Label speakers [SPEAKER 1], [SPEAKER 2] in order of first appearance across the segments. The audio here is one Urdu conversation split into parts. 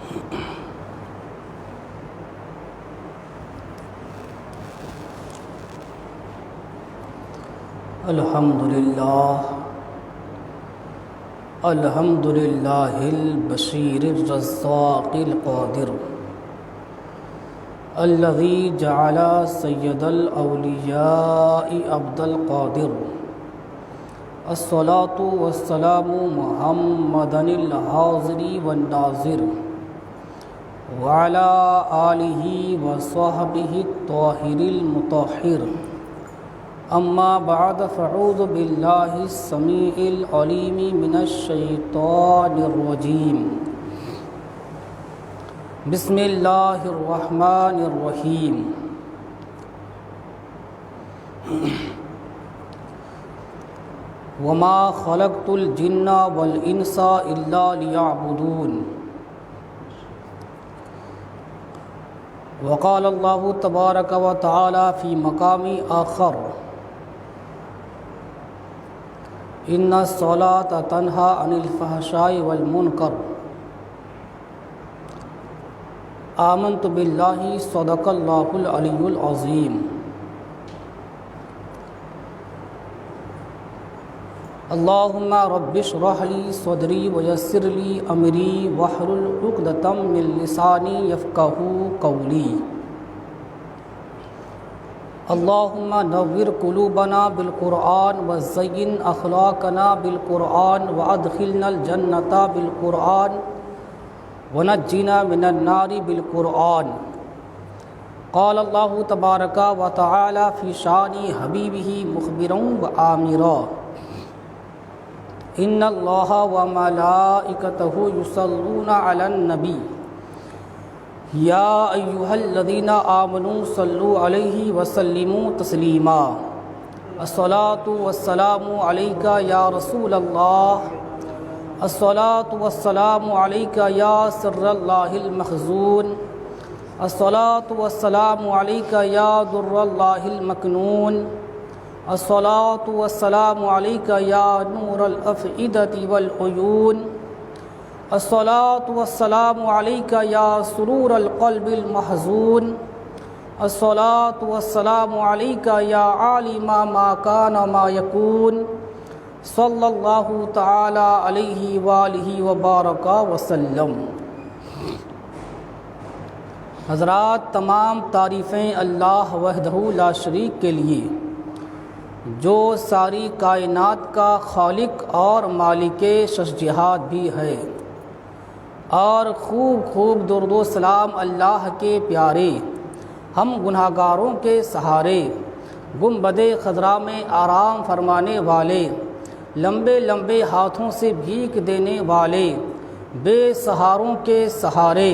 [SPEAKER 1] الحمد للہ البشیر الرزاق القادر الذي جعل سید الاولیاء عبد القادر الصلاة والسلام محمدا الحاضر والناظر وعلى آلہ وصحبہ الطاہر المطہر اما بعد فاعوذ باللہ السمیع العلیم من الشیطان الرجیم بسم اللہ الرحمن الرحیم وما خلقت الجن والانس الا لیعبدون وقال اللہ تبارک و تعالی فی مقام آخر ان الصلاۃ تنہی عن الفحشاء والمنکر آمنت باللہ صدق اللہ العلی العظیم اللہم رب اشرح لی صدری ویسر لی امری واحلل عقدۃ من لسانی یفقہوا قولی اللہم نور قلوبنا بالقرآن وزین اخلاقنا بالقرآن وادخلنا الجنۃ بالقرآن ونجنا من النار بالقرآن قال اللہ تبارک و تعالی فی شان حبیبہ مخبرا وآمرا ان اللہ وملائکتہ یصلون علی النبی یا ایہا الذین آمنوا صلوا علیہ وسلموا تسلیما الصلاۃ والسلام علیک یا رسول اللہ الصلاۃ والسلام علیک یا سر اللہ المخزون الصلاۃ والسلام علیک یا در اللہ المکنون الصلاۃ والسلام علیک یا نور الافئدۃ والعیون الصلاۃ والسلام علیک یا سرور القلب المحزون الصلاۃ والسلام علیک یا عالم ما کان ما یکون صلی اللہ تعالی علیہ وآلہ وبارک وسلم۔ حضرات، تمام تعریفیں اللہ وحدہ لا شریک کے لیے، جو ساری کائنات کا خالق اور مالک ششجہات بھی ہے، اور خوب خوب درود و سلام اللہ کے پیارے، ہم گناہ گاروں کے سہارے، گنبد خضرا میں آرام فرمانے والے، لمبے لمبے ہاتھوں سے بھیک دینے والے، بے سہاروں کے سہارے،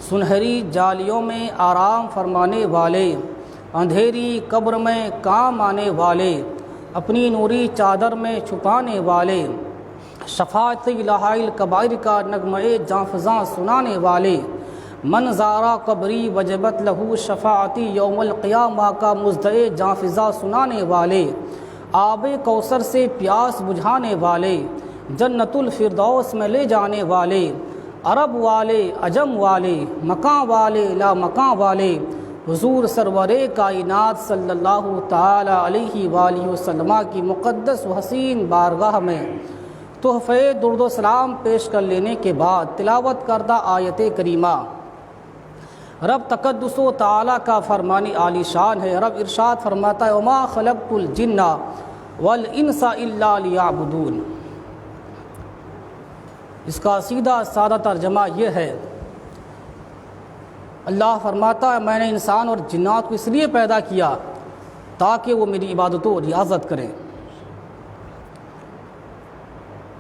[SPEAKER 1] سنہری جالیوں میں آرام فرمانے والے، اندھیری قبر میں کام آنے والے، اپنی نوری چادر میں چھپانے والے، شفاعت الہ الکبائر کا نغمہ جاں فزاں سنانے والے، من زارا قبری وجبت لہو شفاعتی یوم القیامہ کا مزدع جاں فزاں سنانے والے، آب کوثر سے پیاس بجھانے والے، جنت الفردوس میں لے جانے والے، عرب والے، عجم والے، مکاں والے، لا مکاں والے، حضور سرور کائنات صلی اللہ تعالی علیہ وآلہ وسلم کی مقدس و حسین بارگاہ میں تحفہ درود و سلام پیش کر لینے کے بعد تلاوت کردہ آیت کریمہ رب تقدس و تعالی کا فرمان عالی شان ہے۔ رب ارشاد فرماتا ہے وما خلقت الجن والانس الا لیعبدون۔ اس کا سیدھا سادہ ترجمہ یہ ہے، اللہ فرماتا ہے میں نے انسان اور جنات کو اس لیے پیدا کیا تاکہ وہ میری عبادت و ریاضت کریں۔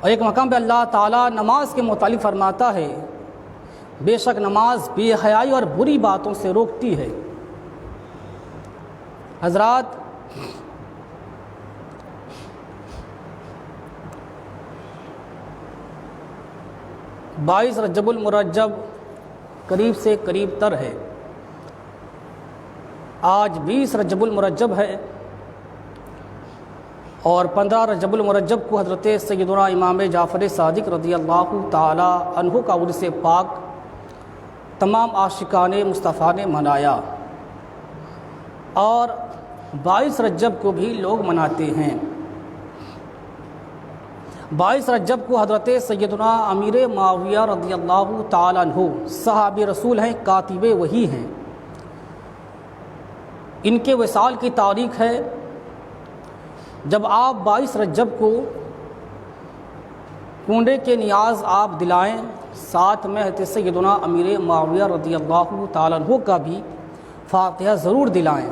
[SPEAKER 1] اور ایک مقام پہ اللہ تعالیٰ نماز کے متعلق فرماتا ہے بے شک نماز بے حیائی اور بری باتوں سے روکتی ہے۔ حضرات، 22 رجب المرجب قریب سے قریب تر ہے۔ آج 20 رجب المرجب ہے اور 15 رجب المرجب کو حضرت سیدنا امام جعفر صادق رضی اللہ تعالی عنہ کا عرس پاک تمام عاشقان مصطفیٰ نے منایا، اور 22 رجب کو بھی لوگ مناتے ہیں۔ 22 رجب کو حضرت سیدنا امیر معاویہ رضی اللہ تعالیٰ عنہ صحابی رسول ہیں، کاتب وحی ہیں، ان کے وصال کی تاریخ ہے جب آپ 22 رجب کو کنڈے کے نیاز آپ دلائیں، ساتھ میں حضرت سیدنا امیر معاویہ رضی اللہ تعالیٰ عنہ کا بھی فاتحہ ضرور دلائیں،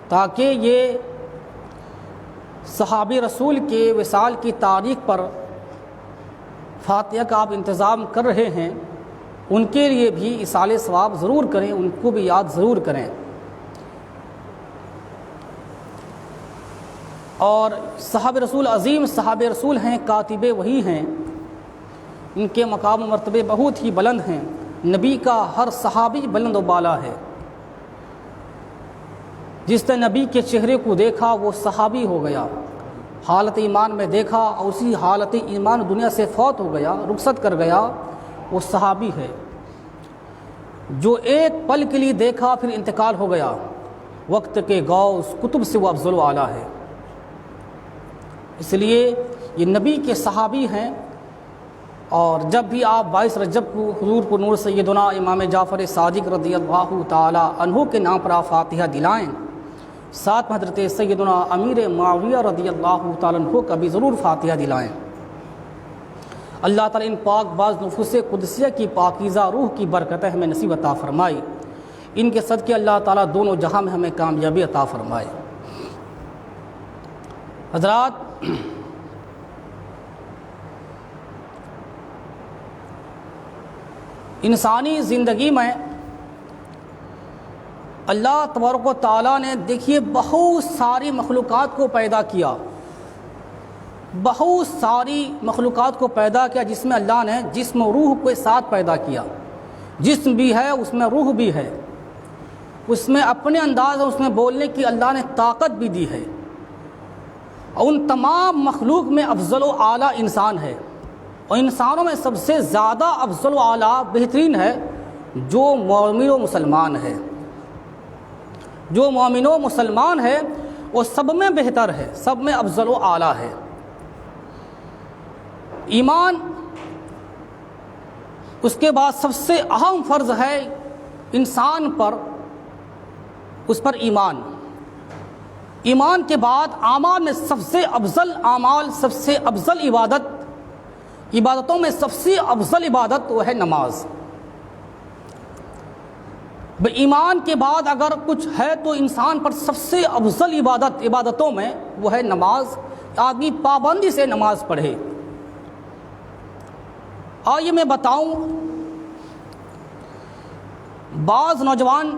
[SPEAKER 1] تاکہ یہ صحابی رسول کے وصال کی تاریخ پر فاتحہ کا آپ انتظام کر رہے ہیں، ان کے لیے بھی ایصال ثواب ضرور کریں، ان کو بھی یاد ضرور کریں۔ اور صحابہ رسول عظیم صحابہ رسول ہیں، کاتب وحی ہیں، ان کے مقام و مرتبے بہت ہی بلند ہیں، نبی کا ہر صحابی بلند و بالا ہے۔ جس نے نبی کے چہرے کو دیکھا وہ صحابی ہو گیا، حالت ایمان میں دیکھا اور اسی حالت ایمان دنیا سے فوت ہو گیا، رخصت کر گیا، وہ صحابی ہے۔ جو ایک پل کے لیے دیکھا پھر انتقال ہو گیا، وقت کے غوث کتب سے وہ افضل و اعلیٰ ہے۔ اس لیے یہ نبی کے صحابی ہیں، اور جب بھی آپ 22 رجب کو حضور پر نور سیدنا امام جعفر صادق رضی اللہ تعالی عنہ کے نام پر آپ فاتحہ دلائیں، ساتھ میں حضرت سیدنا امیر معاویہ رضی اللہ تعالیٰ عنہ کا بھی ضرور فاتحہ دلائیں۔ اللہ تعالیٰ ان پاک باز نفوس قدسیہ کی پاکیزہ روح کی برکتیں ہمیں نصیب عطا فرمائے، ان کے صدقے اللہ تعالیٰ دونوں جہاں میں ہمیں کامیابی عطا فرمائے۔ حضرات، انسانی زندگی میں اللہ تبارک و تعالیٰ نے دیکھیے بہت ساری مخلوقات کو پیدا کیا، بہت ساری مخلوقات کو پیدا کیا، جس میں اللہ نے جسم و روح کو ساتھ پیدا کیا۔ جسم بھی ہے، اس میں روح بھی ہے، اس میں اپنے انداز اس میں بولنے کی اللہ نے طاقت بھی دی ہے، اور ان تمام مخلوق میں افضل و اعلیٰ انسان ہے، اور انسانوں میں سب سے زیادہ افضل و اعلیٰ بہترین ہے جو مومن و مسلمان ہے۔ جو مومن و مسلمان ہے وہ سب میں بہتر ہے، سب میں افضل و اعلیٰ ہے۔ ایمان اس کے بعد سب سے اہم فرض ہے انسان پر، اس پر ایمان۔ ایمان کے بعد اعمال میں سب سے افضل اعمال، سب سے افضل عبادتوں میں سب سے افضل عبادت وہ ہے نماز۔ ایمان کے بعد اگر کچھ ہے تو انسان پر سب سے افضل عبادتوں میں وہ ہے نماز۔ آدمی پابندی سے نماز پڑھے۔ آئیے میں بتاؤں، بعض نوجوان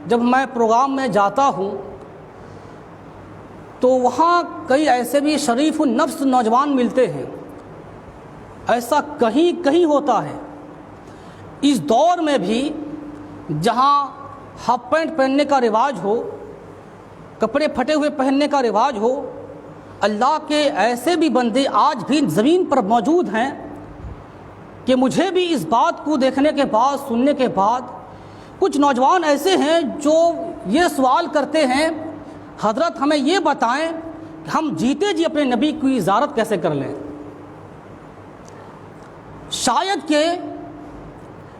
[SPEAKER 1] جب میں پروگرام میں جاتا ہوں تو وہاں کئی ایسے بھی شریف النفس نوجوان ملتے ہیں، ایسا کہیں کہیں ہوتا ہے۔ اس دور میں بھی جہاں ہاف پینٹ پہننے کا رواج ہو، کپڑے پھٹے ہوئے پہننے کا رواج ہو، اللہ کے ایسے بھی بندے آج بھی زمین پر موجود ہیں کہ مجھے بھی اس بات کو دیکھنے کے بعد، سننے کے بعد، کچھ نوجوان ایسے ہیں جو یہ سوال کرتے ہیں، حضرت ہمیں یہ بتائیں کہ ہم جیتے جی اپنے نبی کی زیارت کیسے کر لیں۔ شاید کہ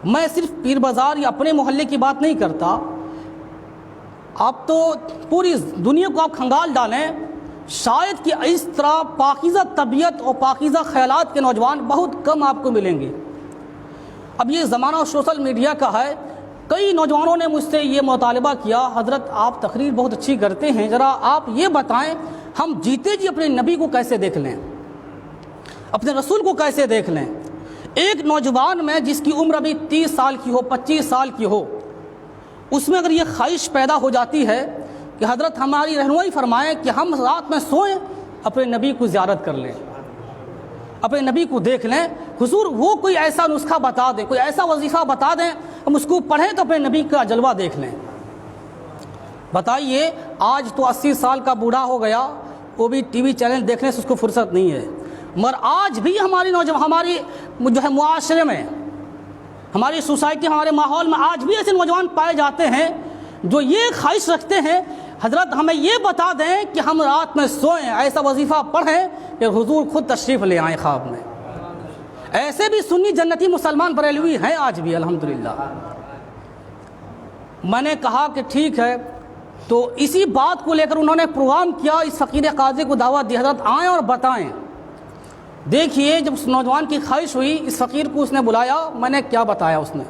[SPEAKER 1] میں صرف پیر بازار یا اپنے محلے کی بات نہیں کرتا، آپ تو پوری دنیا کو آپ کھنگال ڈالیں، شاید کہ اس طرح پاکیزہ طبیعت اور پاکیزہ خیالات کے نوجوان بہت کم آپ کو ملیں گے۔ اب یہ زمانہ سوشل میڈیا کا ہے، کئی نوجوانوں نے مجھ سے یہ مطالبہ کیا، حضرت آپ تقریر بہت اچھی کرتے ہیں، ذرا آپ یہ بتائیں ہم جیتے جی اپنے نبی کو کیسے دیکھ لیں، اپنے رسول کو کیسے دیکھ لیں۔ ایک نوجوان میں جس کی عمر ابھی 30 سال کی ہو، 25 سال کی ہو، اس میں اگر یہ خواہش پیدا ہو جاتی ہے کہ حضرت ہماری رہنمائی فرمائیں کہ ہم رات میں سوئیں، اپنے نبی کو زیارت کر لیں، اپنے نبی کو دیکھ لیں، حضور وہ کوئی ایسا نسخہ بتا دیں، کوئی ایسا وظیفہ بتا دیں، ہم اس کو پڑھیں تو اپنے نبی کا جلوہ دیکھ لیں۔ بتائیے آج تو 80 سال کا بوڑھا ہو گیا، وہ بھی ٹی وی چینل دیکھنے سے اس کو فرصت نہیں ہے، مگر آج بھی ہماری جو ہے معاشرے میں ہماری سوسائٹی ہمارے ماحول میں آج بھی ایسے نوجوان پائے جاتے ہیں جو یہ خواہش رکھتے ہیں حضرت ہمیں یہ بتا دیں کہ ہم رات میں سوئیں، ایسا وظیفہ پڑھیں کہ حضور خود تشریف لے آئیں خواب میں۔ ایسے بھی سنی جنتی مسلمان بریلوی ہیں آج بھی الحمدللہ۔ میں نے کہا کہ ٹھیک ہے، تو اسی بات کو لے کر انہوں نے پروگرام کیا، اس فقیر قاضی کو دعوت دی حضرت آئیں اور بتائیں۔ دیکھیے جب اس نوجوان کی خواہش ہوئی، اس فقیر کو اس نے بلایا، میں نے کیا بتایا اس نے،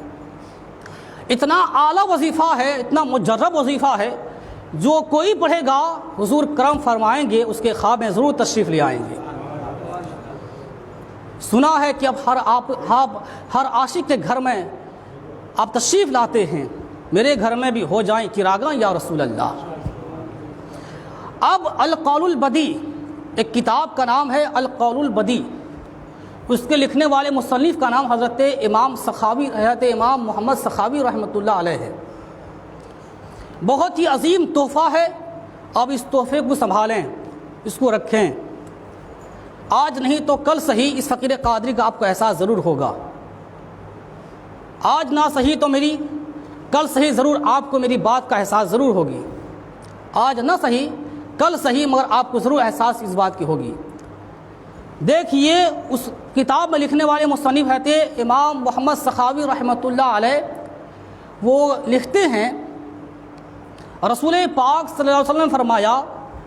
[SPEAKER 1] اتنا اعلیٰ وظیفہ ہے، اتنا مجرب وظیفہ ہے، جو کوئی پڑھے گا حضور کرم فرمائیں گے اس کے خواب میں ضرور تشریف لے آئیں گے۔ سنا ہے کہ اب ہر عاشق کے گھر میں آپ تشریف لاتے ہیں، میرے گھر میں بھی ہو جائیں چراغاں یا رسول اللہ۔ اب القول البدی، ایک کتاب کا نام ہے القول البدی، اس کے لکھنے والے مصنف کا نام حضرت امام محمد سخاوی رحمۃ اللہ علیہ ہے۔ بہت ہی عظیم تحفہ ہے، اب اس تحفے کو سنبھالیں، اس کو رکھیں، آج نہیں تو کل صحیح اس فقیر قادری کا آپ کو احساس ضرور ہوگا۔ آج نہ صحیح تو کل صحیح ضرور آپ کو میری بات کا احساس ضرور ہوگی، آج نہ صحیح کل صحیح مگر آپ کو ضرور احساس اس بات کی ہوگی۔ دیکھیے اس کتاب میں لکھنے والے مصنف ہے امام محمد سخاوی رحمۃ اللہ علیہ، وہ لکھتے ہیں رسول پاک صلی اللہ علیہ وسلم نے فرمایا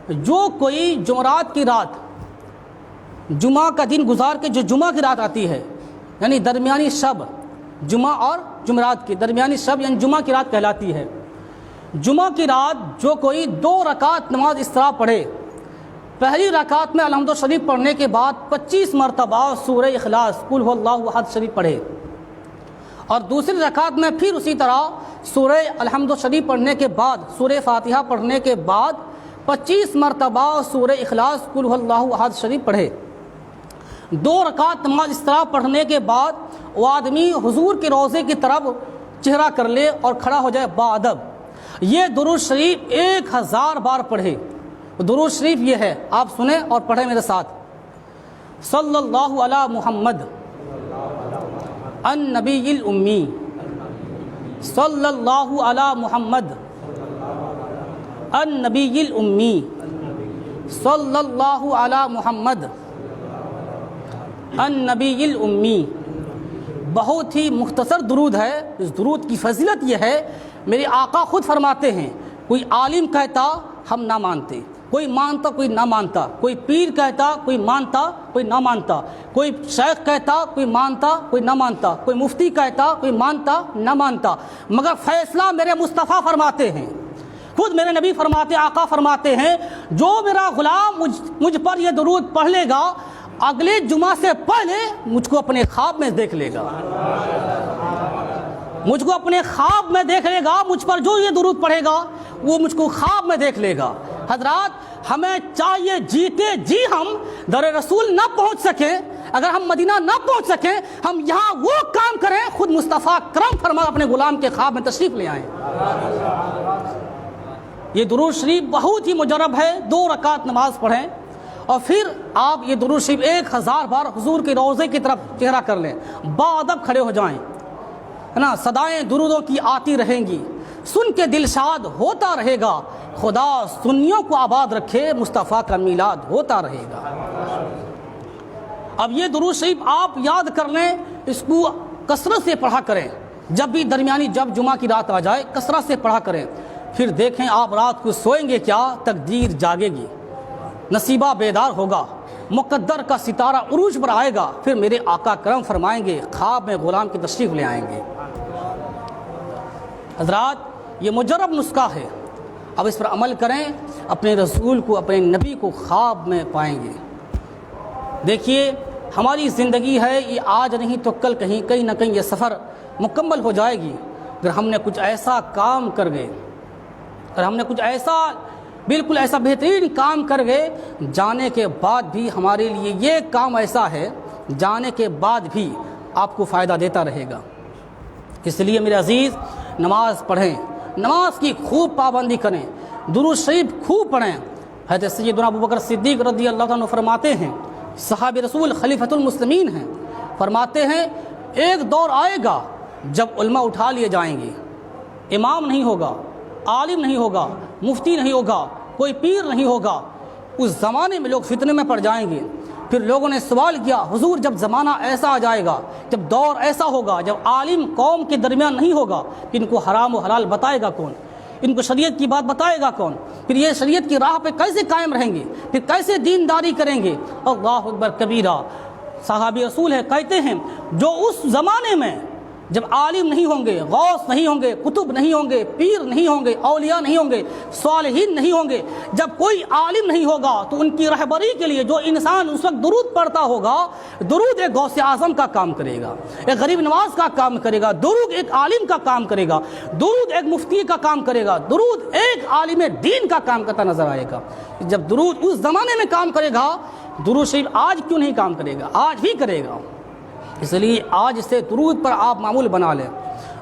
[SPEAKER 1] جو کوئی جمعرات کی رات، جمعہ کا دن گزار کے جو جمعہ کی رات آتی ہے، یعنی درمیانی شب، جمعہ اور جمعرات کی درمیانی شب یعنی جمعہ کی رات کہلاتی ہے، جمعہ کی رات جو کوئی 2 رکعت نماز اس طرح پڑھے، پہلی رکعت میں الحمد شریف پڑھنے کے بعد 25 مرتبہ سورہ اخلاص قل هو اللہ احد شریف پڑھے، اور دوسری رکعت میں پھر اسی طرح سورہ الحمد شریف پڑھنے کے بعد سورہ فاتحہ پڑھنے کے بعد 25 مرتبہ سورہ اخلاص قل هو اللہ احد شریف پڑھے۔ 2 رکعت نماز اس طرح پڑھنے کے بعد وہ آدمی حضور کے روضے کی طرف چہرہ کر لے اور کھڑا ہو جائے باادب، یہ درود شریف 1000 بار پڑھے۔ درود شریف یہ ہے، آپ سنیں اور پڑھیں میرے ساتھ، صلی اللہ علی محمد النبی الامی، صلی اللہ علی محمد النبی الامی، صلی اللہ علی محمد النبی الامی۔ بہت ہی مختصر درود ہے، اس درود کی فضیلت یہ ہے، میرے آقا خود فرماتے ہیں کوئی عالم کہتا ہم نہ مانتے، کوئی مانتا کوئی نہ مانتا، کوئی پیر کہتا کوئی مانتا کوئی نہ مانتا، کوئی شیخ کہتا کوئی مانتا کوئی نہ مانتا، کوئی مفتی کہتا کوئی مانتا نہ مانتا، مگر فیصلہ میرے مصطفیٰ فرماتے ہیں، خود میرے نبی فرماتے، آقا فرماتے ہیں جو میرا غلام مجھ پر یہ درود پڑھ لے گا اگلے جمعہ سے پہلے مجھ کو اپنے خواب میں دیکھ لے گا، مجھ کو اپنے خواب میں دیکھ لے گا، مجھ پر جو یہ درود پڑھے گا وہ مجھ کو خواب میں دیکھ لے گا۔ حضرات ہمیں چاہیے جیتے جی ہم در رسول نہ پہنچ سکیں، اگر ہم مدینہ نہ پہنچ سکیں، ہم یہاں وہ کام کریں خود مصطفیٰ کرم فرما اپنے غلام کے خواب میں تشریف لے آئیں۔ یہ درود شریف بہت ہی مجرب ہے، 2 رکعت نماز پڑھیں اور پھر آپ یہ درود شریف 1000 بار حضور کے روضے کی طرف چہرہ کر لیں، باادب کھڑے ہو جائیں، ہے نا، صدائیں درودوں کی آتی رہیں گی، سن کے دل شاد ہوتا رہے گا، خدا سنیوں کو آباد رکھے، مصطفیٰ کا میلاد ہوتا رہے گا۔ اب یہ درود شریف آپ یاد کر لیں، اس کو کثرت سے پڑھا کریں، جب بھی درمیانی جب جمعہ کی رات آ جائے کثرت سے پڑھا کریں، پھر دیکھیں آپ رات کو سوئیں گے کیا، تقدیر جاگے گی، نصیبہ بیدار ہوگا، مقدر کا ستارہ عروج پر آئے گا، پھر میرے آقا کرم فرمائیں گے خواب میں غلام کی تشریف لے آئیں گے۔ حضرات یہ مجرب نسخہ ہے، اب اس پر عمل کریں، اپنے رسول کو اپنے نبی کو خواب میں پائیں گے۔ دیکھیے ہماری زندگی ہے یہ آج نہیں تو کل کہیں نہ کہیں یہ سفر مکمل ہو جائے گی، اگر ہم نے کچھ ایسا کام کر گئے، اگر ہم نے کچھ ایسا بالکل ایسا بہترین کام کر گئے، جانے کے بعد بھی ہمارے لیے یہ کام ایسا ہے جانے کے بعد بھی آپ کو فائدہ دیتا رہے گا۔ اس لیے میرے عزیز نماز پڑھیں، نماز کی خوب پابندی کریں، درود شریف خوب پڑھیں۔ حضرت سیدنا ابوبکر صدیق رضی اللہ عنہ فرماتے ہیں، صحابہ رسول خلیفۃ المسلمین ہیں، فرماتے ہیں ایک دور آئے گا جب علماء اٹھا لیے جائیں گے، امام نہیں ہوگا، عالم نہیں ہوگا، مفتی نہیں ہوگا، کوئی پیر نہیں ہوگا، اس زمانے میں لوگ فتنے میں پڑ جائیں گے۔ پھر لوگوں نے سوال کیا، حضور جب زمانہ ایسا آ جائے گا، جب دور ایسا ہوگا، جب عالم قوم کے درمیان نہیں ہوگا، کہ ان کو حرام و حلال بتائے گا کون؟ ان کو شریعت کی بات بتائے گا کون؟ پھر یہ شریعت کی راہ پہ کیسے قائم رہیں گے؟ پھر کیسے دینداری کریں گے؟ اللہ اکبر کبیرہ۔ صحابی رسول ہے، کہتے ہیں جو اس زمانے میں جب عالم نہیں ہوں گے، غوث نہیں ہوں گے، کتب نہیں ہوں گے، پیر نہیں ہوں گے، اولیاء نہیں ہوں گے، صالحین نہیں ہوں گے، جب کوئی عالم نہیں ہوگا تو ان کی رہبری کے لیے جو انسان اس وقت درود پڑھتا ہوگا، درود ایک غوث اعظم کا کام کرے گا، ایک غریب نواز کا کام کرے گا، درود ایک عالم کا کام کرے گا، درود ایک مفتی کا کام کرے گا، درود ایک عالم دین کا کام کرتا نظر آئے گا۔ جب درود اس زمانے میں کام کرے گا، درود شریف آج کیوں نہیں کام کرے گا؟ آج بھی کرے گا۔ اس لیے آج سے درود پر آپ معمول بنا لیں۔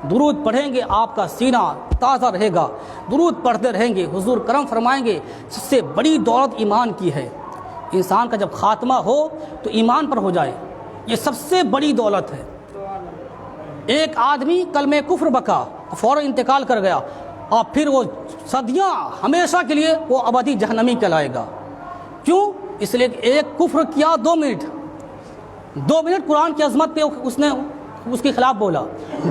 [SPEAKER 1] درود پڑھیں گے آپ کا سینہ تازہ رہے گا، درود پڑھتے رہیں گے، حضور کرم فرمائیں گے سب سے بڑی دولت ایمان کی ہے۔ انسان کا جب خاتمہ ہو تو ایمان پر ہو جائے، یہ سب سے بڑی دولت ہے۔ ایک آدمی کلمہ کفر بکا، فوراً انتقال کر گیا، اور پھر وہ صدیاں ہمیشہ کے لیے وہ ابدی جہنمی کہلائے گا۔ کیوں؟ اس لیے کہ ایک کفر کیا 2 منٹ، 2 منٹ قرآن کی عظمت پہ اس نے اس کے خلاف بولا،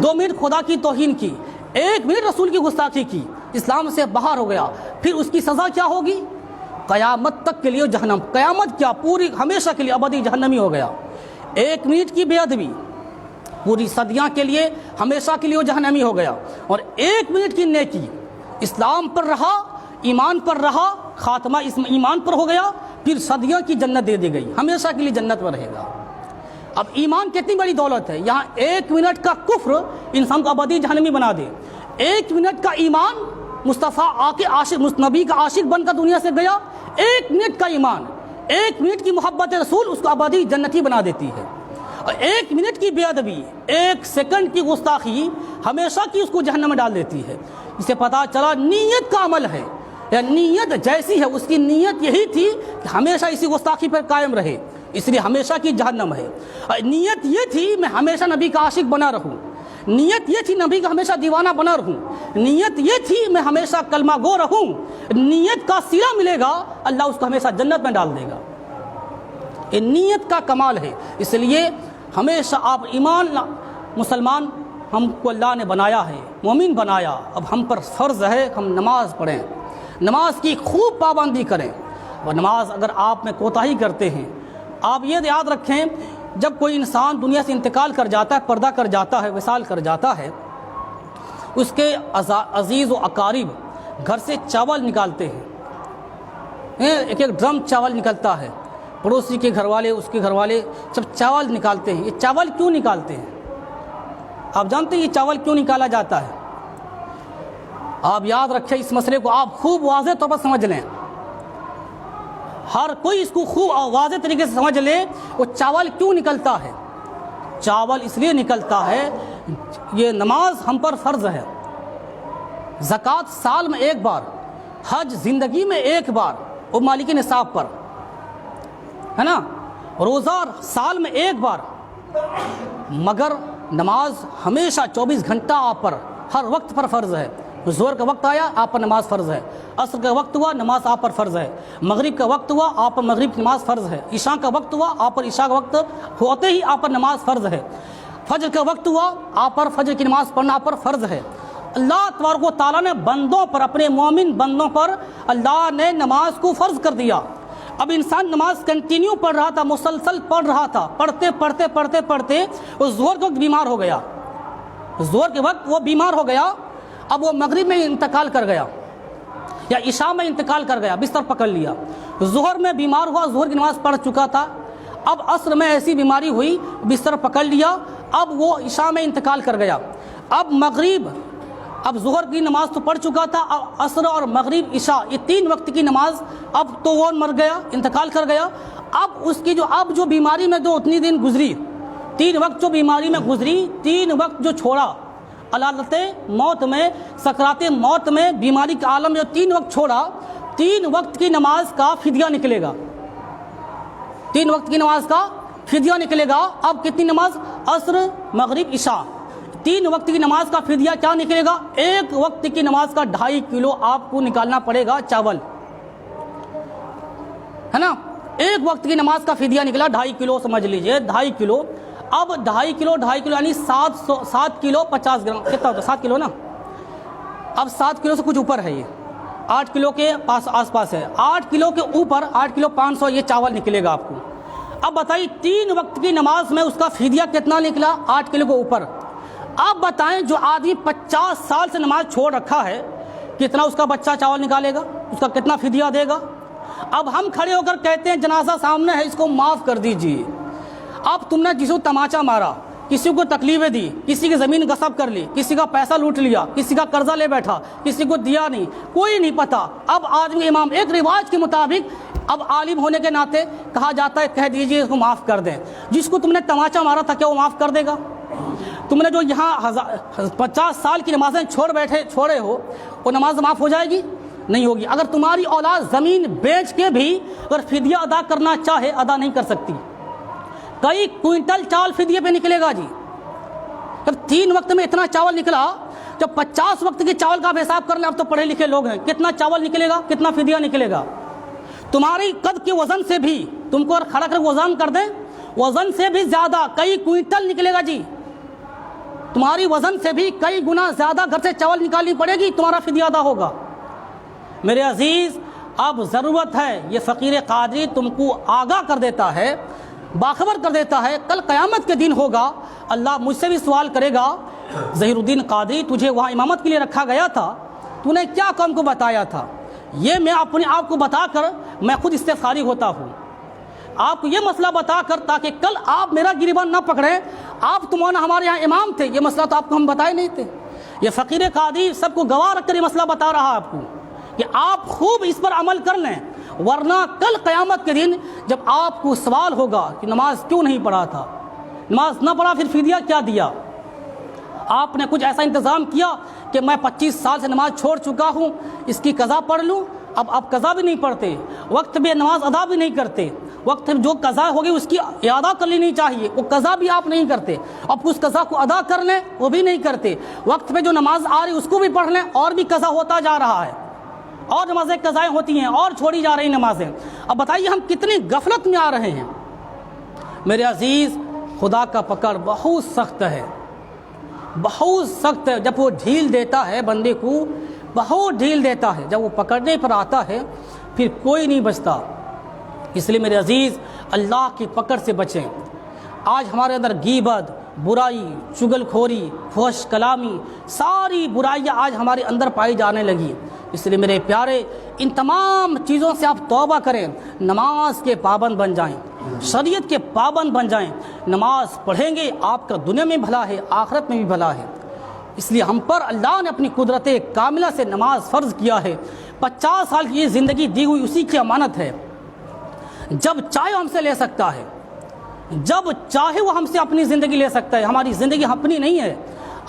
[SPEAKER 1] 2 منٹ خدا کی توہین کی، 1 منٹ رسول کی گستاخی کی، اسلام سے باہر ہو گیا۔ پھر اس کی سزا کیا ہوگی؟ قیامت تک کے لیے جہنم، قیامت کیا پوری ہمیشہ کے لیے ابدی جہنمی ہو گیا۔ 1 منٹ کی بے ادبی پوری صدیاں کے لیے ہمیشہ کے لیے وہ جہنمی ہو گیا، اور 1 منٹ کی نیکی اسلام پر رہا، ایمان پر رہا، خاتمہ ایمان پر ہو گیا، پھر صدیوں کی جنت دے دی گئی، ہمیشہ کے لیے جنت میں رہے گا۔ اب ایمان کتنی بڑی دولت ہے، یہاں 1 منٹ کا کفر انسان کو ابدی جہنمی بنا دے، 1 منٹ کا ایمان مصطفیٰ آکے عاشق، نبی کا عاشق بن کر دنیا سے گیا، 1 منٹ کا ایمان، 1 منٹ کی محبت رسول اس کو ابدی جنتی بنا دیتی ہے۔ اور 1 منٹ کی بے ادبی، 1 سیکنڈ کی گستاخی ہمیشہ کی اس کو جہنم میں ڈال دیتی ہے۔ اسے پتا چلا نیت کا عمل ہے، یا نیت جیسی ہے، اس کی نیت یہی تھی کہ ہمیشہ اسی گستاخی پر قائم رہے، اس لیے ہمیشہ کی جہنم ہے۔ نیت یہ تھی میں ہمیشہ نبی کا عاشق بنا رہوں، نیت یہ تھی نبی کا ہمیشہ دیوانہ بنا رہوں، نیت یہ تھی میں ہمیشہ کلمہ گو رہوں۔ نیت کا صلہ ملے گا، اللہ اس کو ہمیشہ جنت میں ڈال دے گا۔ یہ نیت کا کمال ہے۔ اس لیے ہمیشہ آپ ایمان، مسلمان ہم کو اللہ نے بنایا ہے، مومن بنایا، اب ہم پر فرض ہے ہم نماز پڑھیں، نماز کی خوب پابندی کریں۔ اور نماز اگر آپ میں کوتاہی کرتے ہیں، آپ یہ یاد رکھیں جب کوئی انسان دنیا سے انتقال کر جاتا ہے، پردہ کر جاتا ہے، وصال کر جاتا ہے، اس کے عزیز و اقارب گھر سے چاول نکالتے ہیں، ایک ایک ڈرم چاول نکلتا ہے، پڑوسی کے گھر والے، اس کے گھر والے سب چاول نکالتے ہیں۔ یہ چاول کیوں نکالتے ہیں؟ آپ جانتے ہیں یہ چاول کیوں نکالا جاتا ہے؟ آپ یاد رکھیں اس مسئلے کو، آپ خوب واضح طور پر سمجھ لیں، ہر کوئی اس کو خوب واضح طریقے سے سمجھ لے۔ وہ چاول کیوں نکلتا ہے؟ چاول اس لیے نکلتا ہے، یہ نماز ہم پر فرض ہے، زکوٰۃ سال میں 1 بار، حج زندگی میں 1 بار، وہ مالک نصاب پر ہے نا، روزہ سال میں 1 بار، مگر نماز ہمیشہ 24 گھنٹہ آپ پر ہر وقت پر فرض ہے۔ ظہر کا وقت آیا آپ پر نماز فرض ہے، عصر کا وقت ہوا نماز آپ پر فرض ہے، مغرب کا وقت ہوا آپ پر مغرب کی نماز فرض ہے، عشاء کا وقت ہوا آپ پر عشاء کا وقت ہوتے ہی آپ پر نماز فرض ہے، فجر کا وقت ہوا آپ پر فجر کی نماز پڑھنا آپ پر فرض ہے۔ اللہ تبارک و تعالیٰ نے بندوں پر، اپنے مومن بندوں پر اللہ نے نماز کو فرض کر دیا۔ اب انسان نماز کنٹینیو پڑھ رہا تھا، مسلسل پڑھ رہا تھا، پڑھتے پڑھتے پڑھتے پڑھتے وہ ظہر کے وقت بیمار ہو گیا، ظہر کے وقت وہ بیمار ہو گیا، اب وہ مغرب میں انتقال کر گیا یا عشاء میں انتقال کر گیا، بستر پکڑ لیا، ظہر میں بیمار ہوا، ظہر کی نماز پڑھ چکا تھا، اب عصر میں ایسی بیماری ہوئی، بستر پکڑ لیا، اب وہ عشاء میں انتقال کر گیا، اب مغرب، اب ظہر کی نماز تو پڑھ چکا تھا، اب عصر اور مغرب عشاء یہ 3 وقت کی نماز، اب تو وہ مر گیا، انتقال کر گیا، اب اس کی جو بیماری میں اتنی دن گزری، 3 وقت جو بیماری میں گزری، 3 وقت جو چھوڑا، علالت موت میں، سکرات موت میں، بیماری کا عالم جو 3 وقت چھوڑا، 3 وقت کی نماز کا فدیہ نکلے گا، 3 وقت کی نماز کا فدیہ نکلے گا۔ اب کتنی نماز؟ عصر مغرب عشاء 3 وقت کی نماز کا فدیہ کیا نکلے گا؟ 1 وقت کی نماز کا 2.5 کلو آپ کو نکالنا پڑے گا چاول، ہے نا؟ 1 وقت کی نماز کا فدیہ نکلا 2.5 کلو، سمجھ لیجئے 2.5 کلو. اب 2.5 کلو یعنی 7 کلو 50 گرام، کتنا ہوتا ہے؟ 7 کلو نا. اب 7 کلو سے کچھ اوپر ہے، یہ 8 کلو کے آس پاس ہے. 8 کلو کے اوپر 8 کلو 500 یہ چاول نکلے گا آپ کو. اب بتائیے 3 وقت کی نماز میں اس کا فدیہ کتنا نکلا؟ 8 کلو کے اوپر. اب بتائیں جو آدمی 50 سال سے نماز چھوڑ رکھا ہے کتنا اس کا بچہ چاول نکالے گا؟ اس کا کتنا فدیہ دے گا؟ اب ہم کھڑے ہو کر کہتے ہیں جنازہ سامنے ہے اس کو معاف کر دیجیے. اب تم نے کسی کو تماچا مارا، کسی کو تکلیفیں دی، کسی کی زمین غصب کر لی، کسی کا پیسہ لوٹ لیا، کسی کا قرضہ لے بیٹھا، کسی کو دیا نہیں، کوئی نہیں پتا. اب آدمی امام ایک رواج کے مطابق اب عالم ہونے کے ناطے کہا جاتا ہے کہہ دیجیے اس کو معاف کر دیں. جس کو تم نے تماچا مارا تھا کیا وہ معاف کر دے گا؟ تم نے جو یہاں 50 سال کی نمازیں چھوڑے ہو وہ نماز معاف ہو جائے گی؟ نہیں ہوگی. اگر تمہاری اولاد زمین بیچ کے بھی اگر فدیہ ادا کرنا چاہے ادا نہیں کر سکتی. کئی کوئنٹل چاول فدیے پہ نکلے گا جی. جب 3 وقت میں اتنا چاول نکلا، جب 50 وقت کے چاول کا آپ حساب کر لیں، اب تو پڑھے لکھے لوگ ہیں، کتنا چاول نکلے گا، کتنا فدیہ نکلے گا؟ تمہاری قد کے وزن سے بھی، تم کو کھڑا کر وزن کر دیں، وزن سے بھی زیادہ کئی کوئنٹل نکلے گا جی. تمہاری وزن سے بھی کئی گنا زیادہ گھر سے چاول نکالنی پڑے گی، تمہارا فدیہ ادا ہوگا. میرے عزیز اب ضرورت ہے، یہ فقیر قادری تم کو آگاہ کر دیتا ہے، باخبر کر دیتا ہے. کل قیامت کے دن ہوگا، اللہ مجھ سے بھی سوال کرے گا ظہیر الدین قادری تجھے وہاں امامت کے لیے رکھا گیا تھا، تو نے کیا قوم کو بتایا تھا؟ یہ میں اپنے آپ کو بتا کر میں خود اس سے فارغ ہوتا ہوں. آپ کو یہ مسئلہ بتا کر تاکہ کل آپ میرا گریبان نہ پکڑیں، آپ تمہارا ہمارے یہاں امام تھے، یہ مسئلہ تو آپ کو ہم بتائے نہیں تھے. یہ فقیر قادری سب کو گواہ رکھ کر یہ مسئلہ بتا رہا آپ کو کہ آپ خوب اس پر عمل کر لیں، ورنہ کل قیامت کے دن جب آپ کو سوال ہوگا کہ نماز کیوں نہیں پڑھا تھا، نماز نہ پڑھا پھر فدیہ کیا دیا؟ آپ نے کچھ ایسا انتظام کیا کہ میں 25 سال سے نماز چھوڑ چکا ہوں، اس کی قضا پڑھ لوں. اب آپ قضا بھی نہیں پڑھتے، وقت پہ نماز ادا بھی نہیں کرتے، وقت جو قضا ہوگی اس کی اعادہ کر لینی چاہیے، وہ قضا بھی آپ نہیں کرتے. اب اس قضا کو ادا کر لیں وہ بھی نہیں کرتے. وقت پہ جو نماز آ رہی اس کو بھی پڑھ لیں اور بھی قضا ہوتا جا رہا ہے، اور نمازیں قضائیں ہوتی ہیں اور چھوڑی جا رہی نمازیں. اب بتائیے ہم کتنی غفلت میں آ رہے ہیں. میرے عزیز خدا کا پکڑ بہت سخت ہے، بہت سخت ہے. جب وہ ڈھیل دیتا ہے بندے کو، بہت ڈھیل دیتا ہے، جب وہ پکڑنے پر آتا ہے پھر کوئی نہیں بچتا. اس لیے میرے عزیز اللہ کی پکڑ سے بچیں. آج ہمارے اندر غیبت، برائی، چگل خوری، فحش کلامی، ساری برائیاں آج ہمارے اندر پائی جانے لگی. اس لیے میرے پیارے ان تمام چیزوں سے آپ توبہ کریں، نماز کے پابند بن جائیں، شریعت کے پابند بن جائیں. نماز پڑھیں گے آپ کا دنیا میں بھلا ہے، آخرت میں بھی بھلا ہے. اس لیے ہم پر اللہ نے اپنی قدرت کاملہ سے نماز فرض کیا ہے. 50 سال کی یہ زندگی دی ہوئی اسی کی امانت ہے. جب چاہے ہم سے لے سکتا ہے، جب چاہے وہ ہم سے اپنی زندگی لے سکتا ہے. ہماری زندگی اپنی نہیں ہے.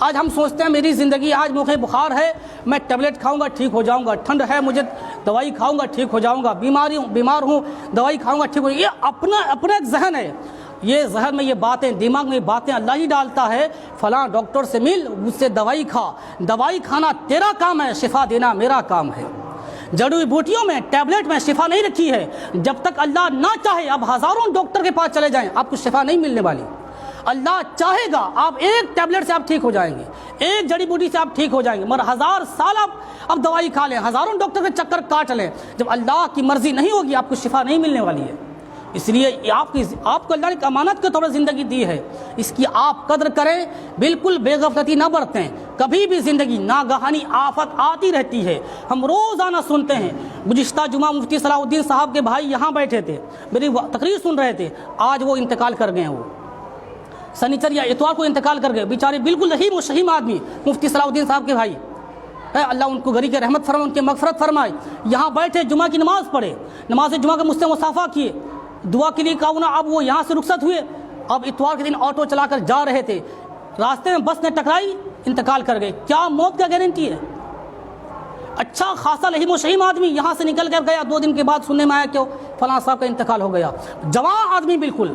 [SPEAKER 1] آج ہم سوچتے ہیں میری زندگی، آج مجھے بخار ہے میں ٹیبلٹ کھاؤں گا ٹھیک ہو جاؤں گا، ٹھنڈ ہے مجھے دوائی کھاؤں گا ٹھیک ہو جاؤں گا، بیمار ہوں دوائی کھاؤں گا ٹھیک ہو. یہ اپنا ایک ذہن ہے. یہ ذہن میں یہ باتیں، دماغ میں یہ باتیں اللہ ہی ڈالتا ہے. فلاں ڈاکٹر سے مل، مجھ سے دوائی کھا. دوائی کھانا تیرا کام ہے، شفا دینا میرا کام ہے. جڑی بوٹیوں میں، ٹیبلٹ میں شفا نہیں رکھی ہے. جب تک اللہ نہ چاہے اب ہزاروں ڈاکٹر کے پاس چلے جائیں آپ کو شفا نہیں ملنے والی. اللہ چاہے گا آپ ایک ٹیبلٹ سے آپ ٹھیک ہو جائیں گے، ایک جڑی بوٹی سے آپ ٹھیک ہو جائیں گے. مگر 1000 سال آپ دوائی کھا لیں، ہزاروں ڈاکٹر کے چکر کاٹ لیں، جب اللہ کی مرضی نہیں ہوگی آپ کو شفا نہیں ملنے والی ہے. اس لیے آپ کو اللہ نے امانت کے طور پر زندگی دی ہے، اس کی آپ قدر کریں. بالکل بے غفلتی نہ برتیں. کبھی بھی زندگی ناگہانی آفت آتی رہتی ہے. ہم روزانہ سنتے ہیں. گزشتہ جمعہ مفتی صلاح الدین صاحب کے بھائی یہاں بیٹھے تھے، میری تقریر سن رہے تھے. آج وہ انتقال کر گئے. وہ سنیچر یا اتوار کو انتقال کر گئے. بیچارے بالکل رحیم و شہیم آدمی مفتی صلاح الدین صاحب کے بھائی. اللہ ان کو گھری کے رحمت فرمائے، ان کی مغفرت فرمائے. یہاں بیٹھے جمعہ کی نماز پڑھے، نماز جمعہ کے مجھ سے مصافحہ کیے، دعا کے لیے کہا. اب وہ یہاں سے رخصت ہوئے. اب اتوار کے دن آٹو چلا کر جا رہے تھے، راستے میں بس نے ٹکرائی، انتقال کر گئے. کیا موت کا گارنٹی ہے؟ اچھا خاصا رحیم و شہیم آدمی یہاں سے نکل کر گیا. 2 دن کے بعد سننے میں آیا کہ فلاں صاحب کا انتقال ہو گیا. جوان آدمی بالکل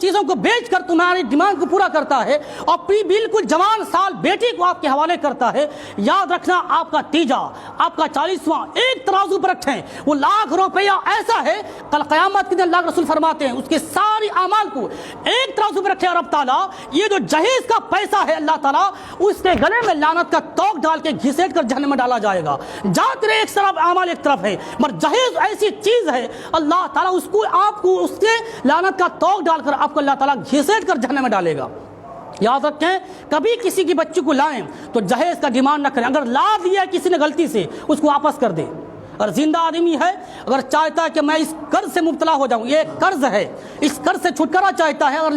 [SPEAKER 1] چیزوں کو بیچ کر تمہاری ڈیمانڈ کو پورا کرتا ہے اور اپنی بالکل جوان سال بیٹی کو آپ کے حوالے کرتا ہے، یاد رکھنا آپ کا تیجا، آپ کا 40واں ایک ترازو پر رکھیں، وہ لاکھ روپیہ ایسا ہے کل قیامت کے دن اللہ کے رسول فرماتے ہیں اس کے ساری اعمال کو ایک ترازو پر رکھے، اور رب تعالیٰ یہ جو جہیز کا پیسہ ہے اللہ تعالیٰ اس کے گلے میں لعنت کا توق ڈال کے گھسیٹ کر جہنم میں ڈالا جائے گا۔ جاتے رہے ایک طرف اعمال ایک طرف ہے، مگر جہیز ایسی چیز ہے اللہ تعالیٰ اس کو آپ کو اس کے لعنت کا توق ڈال کر آپ کو اللہ تعالیٰ گھسیٹ کر جہنم میں ڈالے گا۔ یاد رکھیں کبھی کسی کی بچی کو لائیں تو جہیز کا ڈیمانڈ نہ کریں، اگر لا دیا کسی نے غلطی سے اس کو واپس کر دیں۔ اگر زندہ آدمی ہے اگر چاہتا ہے کہ میں اس قرض سے مبتلا ہو جاؤں، یہ قرض ہے، اس قرض سے چھٹکارا چاہتا ہے، اگر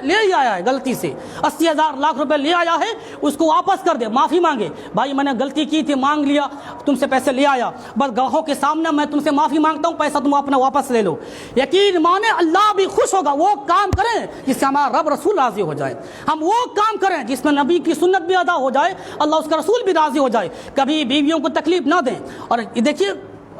[SPEAKER 1] لے آیا ہے غلطی سے 80,000 لاکھ روپے لے آیا ہے اس کو واپس کر دے، معافی مانگے، بھائی میں نے غلطی کی تھی، مانگ لیا، تم سے پیسے لے آیا، بس گواہوں کے سامنے میں تم سے معافی مانگتا ہوں، پیسہ تم اپنا واپس لے لو۔ یقین مانے اللہ بھی خوش ہوگا، وہ کام کریں جس سے ہمارا رب رسول راضی ہو جائے، ہم وہ کام کریں جس میں نبی کی سنت بھی ادا ہو جائے، اللہ اس کا رسول بھی راضی ہو جائے، کبھی بیویوں کو تکلیف نہ دیں۔ اور دیکھیے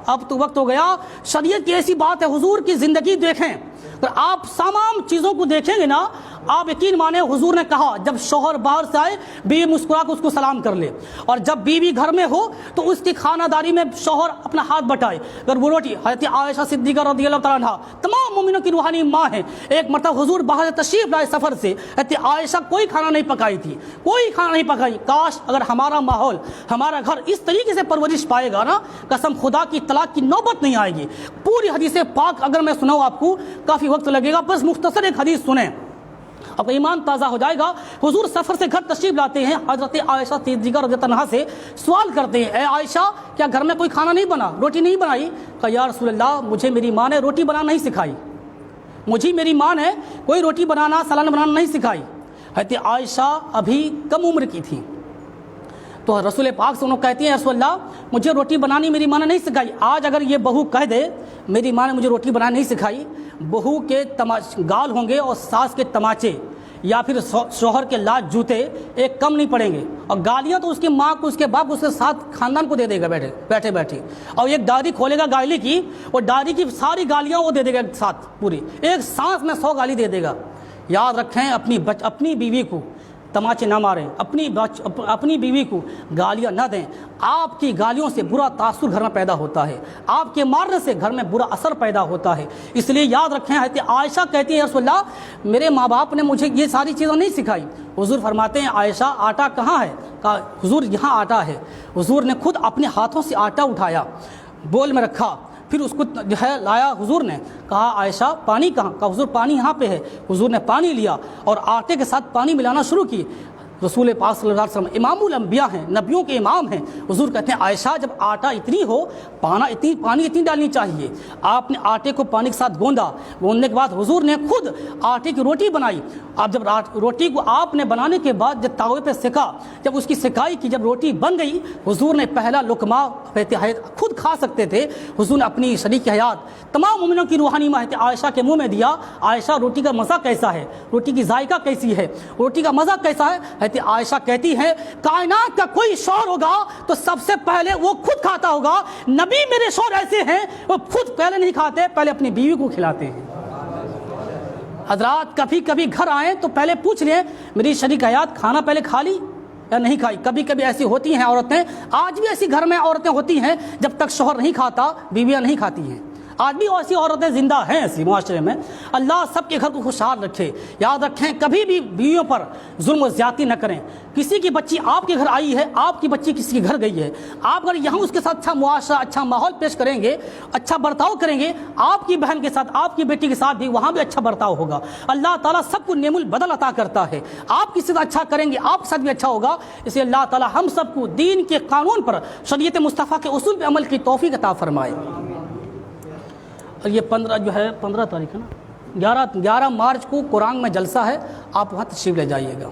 [SPEAKER 1] اب تو وقت ہو گیا، شریعت کی ایسی بات ہے، حضور کی زندگی دیکھیں، اگر آپ تمام چیزوں کو دیکھیں گے نا آپ یقین مانیں حضور نے کہا جب شوہر باہر سے آئے بیوی مسکرا کے اس کو سلام کر لے، اور جب بیوی گھر میں ہو تو اس کی خانہ داری میں شوہر اپنا ہاتھ بٹائے، اگر وہ روٹی حضرت عائشہ صدیقہ رضی اللہ تعالیٰ عنہ تمام مومنوں کی روحانی ماں ہیں، ایک مرتبہ حضور باہر تشریف لائے سفر سے، حضرت عائشہ کوئی کھانا نہیں پکائی تھی، کوئی کھانا نہیں پکائی، کاش اگر ہمارا ماحول ہمارا گھر اس طریقے سے پرورش پائے گا نا قسم خدا کی طلاق کی نوبت نہیں آئے گی۔ پوری حدیث پاک اگر میں سناؤں آپ کو کافی وقت لگے گا، بس مختصر ایک حدیث سنیں آپ کا ایمان تازہ ہو جائے گا۔ حضور سفر سے گھر تشریف لاتے ہیں، حضرت عائشہ صدیقہ رضی اللہ عنہا سے سوال کرتے ہیں، اے عائشہ کیا گھر میں کوئی کھانا نہیں بنا، روٹی نہیں بنائی؟ کہا یا رسول اللہ مجھے میری ماں نے روٹی بنانا نہیں سکھائی، مجھے میری ماں نے کوئی روٹی بنانا سالن بنانا نہیں سکھائی۔ حضرت عائشہ ابھی کم عمر کی تھی تو رسول پاک سے انہوں کہتی ہیں رسول اللہ مجھے روٹی بنانی میری ماں نے نہیں سکھائی، آج اگر یہ بہو کہہ دے میری ماں نے مجھے روٹی بنانی نہیں سکھائی، بہو کے گال ہوں گے اور ساس کے تماچے یا پھر شوہر کے لات جوتے ایک کم نہیں پڑیں گے، اور گالیاں تو اس کی ماں کو اس کے باپ اس کے ساتھ خاندان کو دے دے گا بیٹھے بیٹھے، اور ایک ڈائری کھولے گا گالی کی، اور ڈائری کی ساری گالیاں وہ دے دے گا ایک ساتھ، پوری ایک سانس میں 100 گالی دے دے گا۔ یاد رکھیں اپنی بیوی کو تماچے نہ ماریں، اپنی بیوی کو گالیاں نہ دیں، آپ کی گالیوں سے برا تاثر گھر میں پیدا ہوتا ہے، آپ کے مارنے سے گھر میں برا اثر پیدا ہوتا ہے، اس لیے یاد رکھیں۔ حضرت عائشہ کہتی ہیں رسول اللہ میرے ماں باپ نے مجھے یہ ساری چیزیں نہیں سکھائی۔ حضور فرماتے ہیں عائشہ آٹا کہاں ہے؟ کہا حضور یہاں آٹا ہے۔ حضور نے خود اپنے ہاتھوں سے آٹا اٹھایا، بول میں رکھا، پھر اس کو جو ہے لایا، حضور نے کہا عائشہ پانی کہاں؟ کہا حضور پانی یہاں پہ ہے۔ حضور نے پانی لیا اور آٹے کے ساتھ پانی ملانا شروع کی۔ رسول پاک صلی اللہ علیہ وسلم امام الانبیاء ہیں، نبیوں کے امام ہیں، حضور کہتے ہیں عائشہ جب آٹا اتنی ہو پانی اتنی ڈالنی چاہیے۔ آپ نے آٹے کو پانی کے ساتھ گوندنے کے بعد حضور نے خود آٹے کی روٹی بنائی۔ آپ جب روٹی کو آپ نے بنانے کے بعد جب توے پہ سکا، جب اس کی سکائی کی، جب روٹی بن گئی، حضور نے پہلا لقمہ خود کھا سکتے تھے، حضور نے اپنی شریک حیات تمام مومنوں کی روحانی ماں عائشہ کے منہ میں دیا، عائشہ روٹی کا مزہ کیسا ہے، روٹی کی ذائقہ کیسی ہے، روٹی کا مزہ کیسا ہے؟ عائشہ کہتی ہے کائنات کا کوئی شوہر ہوگا تو سب سے پہلے وہ خود کھاتا ہوگا، نبی میرے شوہر ایسے ہیں وہ خود پہلے نہیں کھاتے، پہلے اپنی بیوی کو کھلاتے ہیں۔ حضرات کبھی گھر آئیں تو پہلے پوچھ لیں میری شریک حیات کھانا پہلے کھا لی یا نہیں کھائی۔ کبھی ایسی ہوتی ہیں عورتیں، آج بھی ایسی گھر میں عورتیں ہوتی ہیں جب تک شوہر نہیں کھاتا بیویاں نہیں کھاتی ہیں، آج بھی ایسی عورتیں زندہ ہیں ایسی معاشرے میں۔ اللہ سب کے گھر کو خوشحال رکھے۔ یاد رکھیں کبھی بھی بیویوں پر ظلم و زیادتی نہ کریں۔ کسی کی بچی آپ کے گھر آئی ہے، آپ کی بچی کسی کے گھر گئی ہے، آپ اگر یہاں اس کے ساتھ اچھا معاشرہ اچھا ماحول پیش کریں گے، اچھا برتاؤ کریں گے، آپ کی بہن کے ساتھ آپ کی بیٹی کے ساتھ بھی وہاں بھی اچھا برتاؤ ہوگا۔ اللہ تعالیٰ سب کو نعم البدل عطا کرتا ہے، آپ کسی سے اچھا کریں گے آپ کے ساتھ بھی اچھا ہوگا۔ اس لیے اللہ تعالیٰ ہم سب کو دین کے قانون پر شریعت مصطفیٰ کے اصول پہ عمل کی توفیق عطا فرمائے۔ اور یہ 15 تاریخ ہے نا، 11 مارچ کو قرآن میں جلسہ ہے، آپ وہاں تشریف لے جائیے گا۔